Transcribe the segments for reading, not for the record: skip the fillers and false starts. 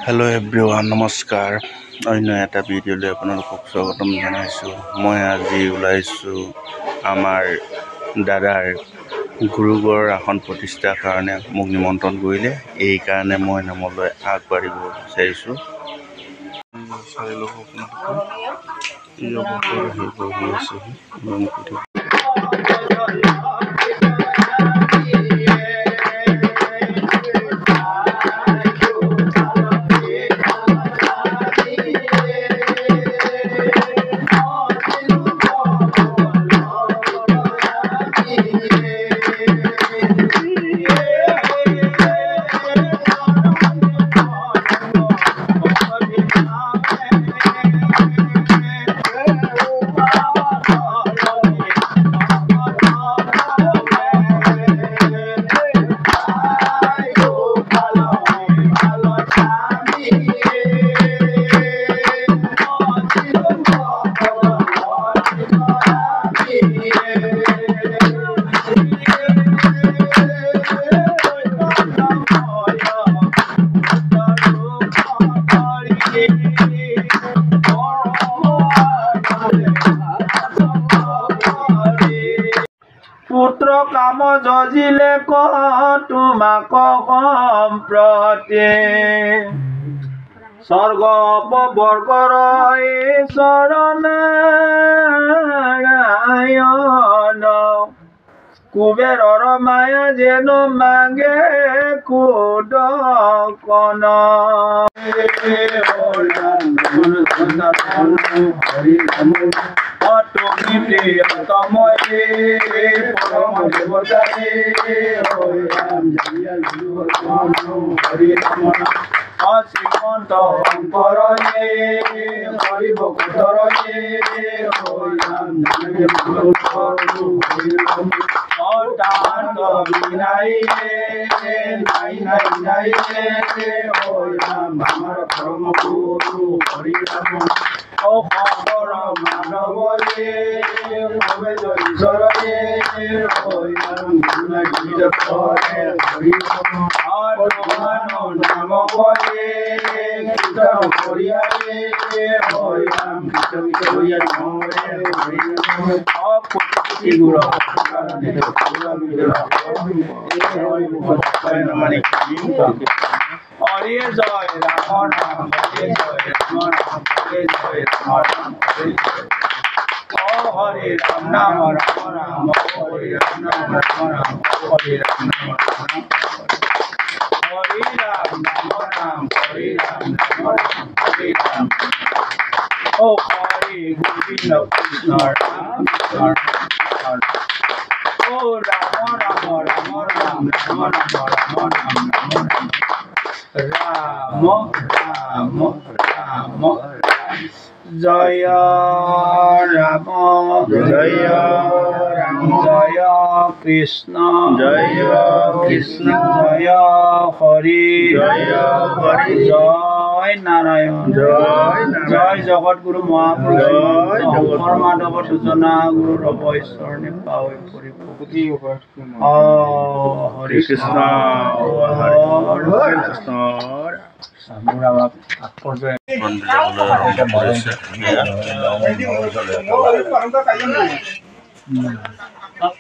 Hello everyone नमस्कार अन्य এটা ভিডিঅ'লৈ আপোনালোকক স্বাগতম জনাইছোঁ। মই আজি ওলাইছোঁ আমাৰ দাদাৰ গুৰুগড় আসন প্ৰতিষ্ঠাৰ কাৰণে মোক নিমন্ত্ৰণ কৰিলে। এই কাৰণে মই নামলৈ আগবাঢ়িব বিচাৰিছোঁ। পুত্ৰ কাম যজিলে তোমাক সম্প্ৰতি স্বৰ্গ অপবৰ্গৰ চৰণাৰায়ণ কুবেৰৰ মায়া যেন মাগে কুদকন তুমি প্রিয়তময়ে পরম দেবতায়ে হরি রাম শ্রীমন্ত শঙ্করয়ে হরি ভক্তরয়ে হরি রাম অতান্ত বিনাইয়ে নাই নাই নাই হরি রাম আমার পরম গুরু হরি রাম ও শঙ্কৰ মাধৱয়ে ভৱে ঈশ্বৰয়ে হৰি নাম হৰি নাম কৰে কীৰ্তন কৰিয়ায়ে হৰি নাম হরে জয় রাম রাম হরে জয় রাম রাম হরে জয় রাম রাম ও হরে রাম নাম রাম রাম হরে রাম নাম রাম রাম হরে রাম নাম রাম হরে রাম নাম রাম হরে রাম নাম রাম হরে রাম ও হরে গোবিন্দ কৃষ্ণ রাম ও রাম রাম রাম রাম রাম রাম রাম রাম রাম রাম রাম জয় রাম জয় রাম জয় কৃষ্ণ জয় হরি জয় নারায়ণ জয় জগৎগুৰু মহাপুৰুষ মাধৱ দুজনা গুৰু ৰব ঈশ্বৰ নিপাৱে পৰিভক্তি হৰি কৃষ্ণ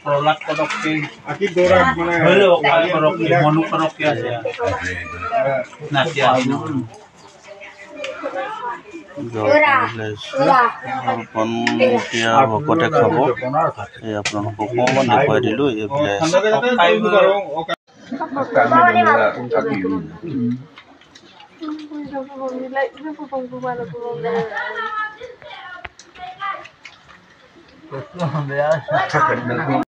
প্ৰহ্লাদ পদককে আকি দৌৰা মানে হলো কাল পদককে মনু পদককে আছে নাচিয়া ভকতে খাব এই আপোনালোকক অকণমান দেখুৱাই দিলোঁ এইবিলাক